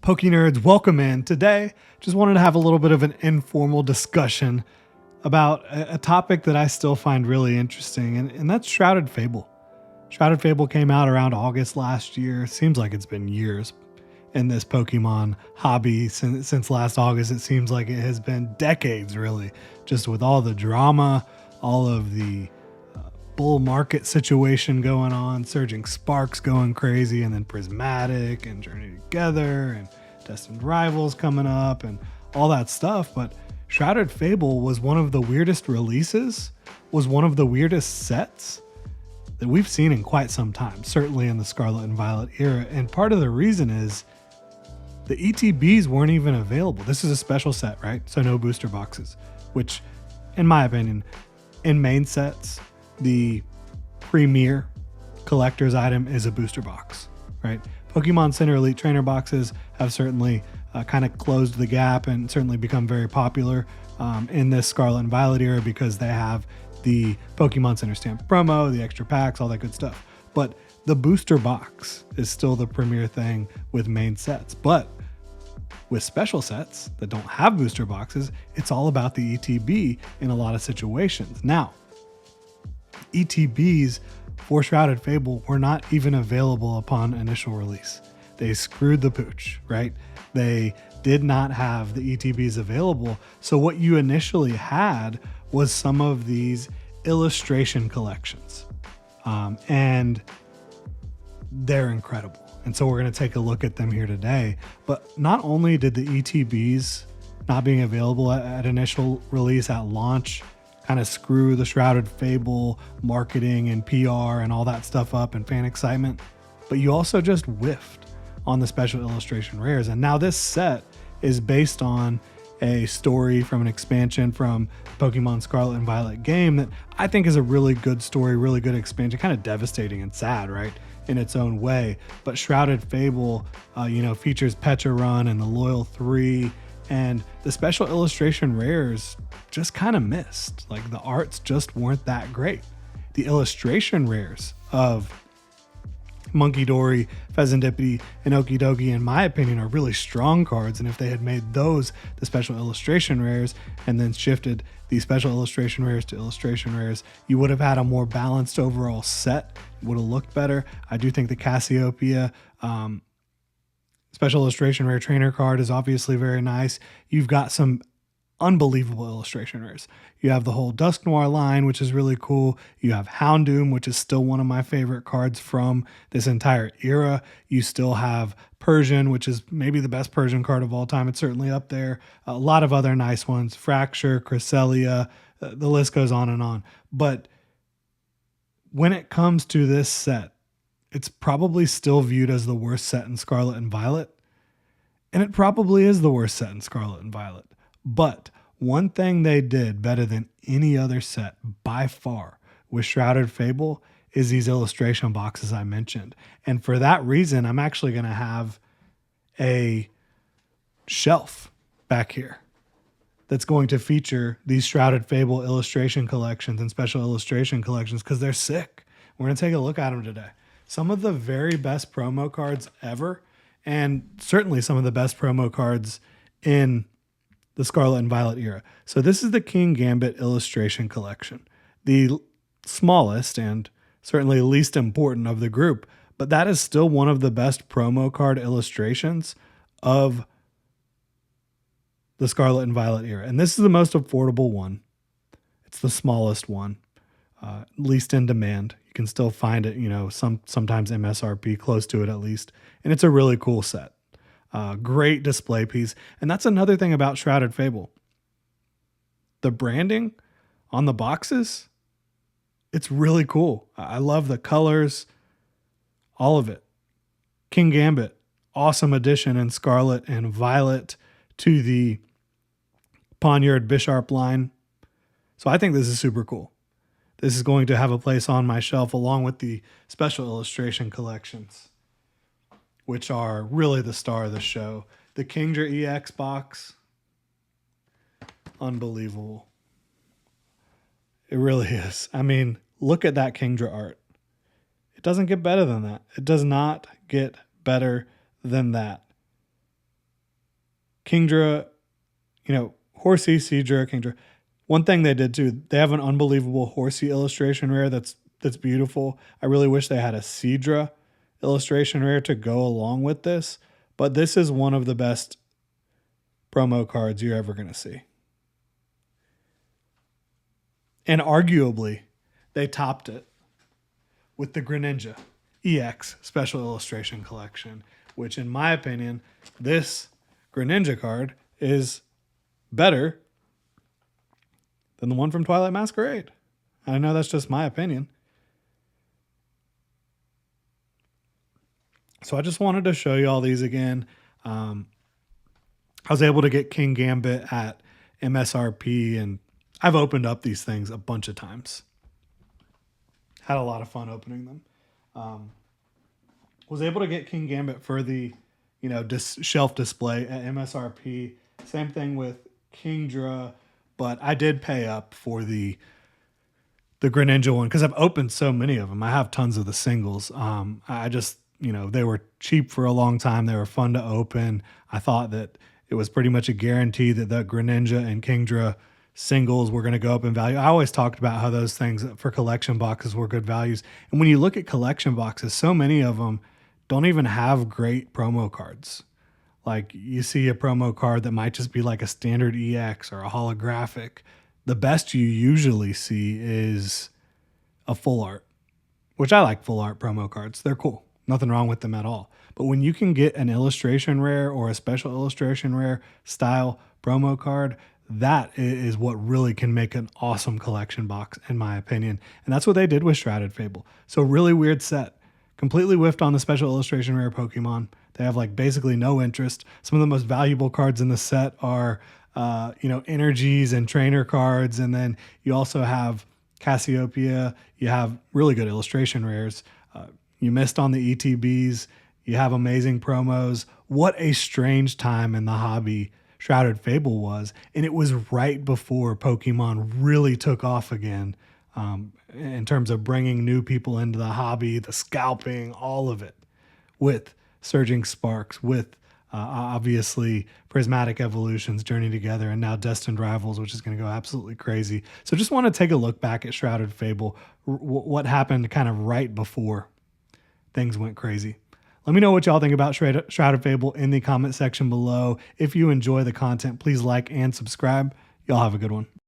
Poke Nerds, welcome in. Today, just wanted to have a little bit of an informal discussion about a topic that I still find really interesting, and that's Shrouded Fable. Shrouded Fable came out around August last year. Seems like it's been years in this Pokemon hobby. Since last August, it seems like it has been decades, really, just with all the drama, all of the bull market situation going on, Surging Sparks going crazy, and then Prismatic and Journey Together and Destined Rivals coming up and all that stuff. But Shrouded Fable was one of the weirdest releases, was one of the weirdest sets that we've seen in quite some time, certainly in the Scarlet and Violet era. And part of the reason is the ETBs weren't even available. This is a special set, right? So no booster boxes, which, in my opinion, in main sets, the premier collector's item is a booster box, right? Pokemon Center Elite Trainer boxes have certainly kind of closed the gap and certainly become very popular in this Scarlet and Violet era because they have the Pokemon Center Stamp promo, the extra packs, all that good stuff. But the booster box is still the premier thing with main sets. But with special sets that don't have booster boxes, it's all about the ETB in a lot of situations. Now, ETBs for Shrouded Fable were not even available upon initial release. They screwed the pooch, right? They did not have the ETBs available. So what you initially had was some of these illustration collections. And they're incredible. And so we're going to take a look at them here today. But not only did the ETBs not being available at initial release at launch kind of screw the Shrouded Fable marketing and PR and all that stuff up and fan excitement, but you also just whiffed on the special illustration rares. And now this set is based on a story from an expansion from Pokemon Scarlet and Violet game that I think is a really good story, really good expansion, kind of devastating and sad, right, in its own way. But Shrouded Fable, features Pecha Run and the Loyal 3, and the special illustration rares just kind of missed. Like, the arts just weren't that great. The illustration rares of Monkey Dory, Pheasantipede, and Okidogi, in my opinion, are really strong cards. And if they had made those the special illustration rares and then shifted the special illustration rares to illustration rares, you would have had a more balanced overall set. It would have looked better. I do think the Cassiopeia special illustration rare trainer card is obviously very nice. You've got some unbelievable illustration rares. You have the whole Dusk Noir line, which is really cool. You have Houndoom, which is still one of my favorite cards from this entire era. You still have Persian, which is maybe the best Persian card of all time. It's certainly up there. A lot of other nice ones. Fracture, Cresselia, the list goes on and on. But when it comes to this set, it's probably still viewed as the worst set in Scarlet and Violet. And it probably is the worst set in Scarlet and Violet. But one thing they did better than any other set by far with Shrouded Fable is these illustration boxes I mentioned. And for that reason, I'm actually going to have a shelf back here that's going to feature these Shrouded Fable illustration collections and special illustration collections because they're sick. We're going to take a look at them today. Some of the very best promo cards ever, and certainly some of the best promo cards in the Scarlet and Violet era. So this is the Kingambit illustration collection, the smallest and certainly least important of the group, but that is still one of the best promo card illustrations of the Scarlet and Violet era. And this is the most affordable one. It's the smallest one, least in demand. You can still find it, sometimes MSRP, close to it at least. And it's a really cool set. Great display piece. And that's another thing about Shrouded Fable. The branding on the boxes, it's really cool. I love the colors, all of it. Kingambit, awesome addition in Scarlet and Violet to the Poniard Bisharp line. So I think this is super cool. This is going to have a place on my shelf along with the special illustration collections, which are really the star of the show. The Kingdra EX box, unbelievable. It really is. I mean, look at that Kingdra art. It doesn't get better than that. It does not get better than that. Kingdra, Horsey, Seadra, Kingdra. One thing they did too, they have an unbelievable Horsey illustration rare that's beautiful. I really wish they had a Seadra illustration rare to go along with this, but this is one of the best promo cards you're ever going to see. And arguably, they topped it with the Greninja EX Special Illustration Collection, which in my opinion, this Greninja card is better than the one from Twilight Masquerade. I know that's just my opinion. So I just wanted to show you all these again. I was able to get Kingambit at MSRP, and I've opened up these things a bunch of times. Had a lot of fun opening them. Was able to get Kingambit for the shelf display at MSRP. Same thing with Kingdra, but I did pay up for the Greninja one because I've opened so many of them. I have tons of the singles. I just they were cheap for a long time. They were fun to open. I thought that it was pretty much a guarantee that the Greninja and Kingdra singles were going to go up in value. I always talked about how those things for collection boxes were good values. And when you look at collection boxes, so many of them don't even have great promo cards. Like you see a promo card that might just be like a standard EX or a holographic. The best you usually see is a full art, which I like full art promo cards. They're cool. Nothing wrong with them at all. But when you can get an illustration rare or a special illustration rare style promo card, that is what really can make an awesome collection box, in my opinion. And that's what they did with Shrouded Fable. So really weird set. Completely whiffed on the special illustration rare Pokemon. They have like basically no interest. Some of the most valuable cards in the set are, energies and trainer cards. And then you also have Cassiopeia. You have really good illustration rares. You missed on the ETBs. You have amazing promos. What a strange time in the hobby Shrouded Fable was. And it was right before Pokemon really took off again in terms of bringing new people into the hobby, the scalping, all of it, with Surging Sparks, with obviously Prismatic Evolutions, Journey Together, and now Destined Rivals, which is going to go absolutely crazy. So just want to take a look back at Shrouded Fable, what happened kind of right before things went crazy. Let me know what y'all think about Shrouded Fable in the comment section below. If you enjoy the content, please like and subscribe. Y'all have a good one.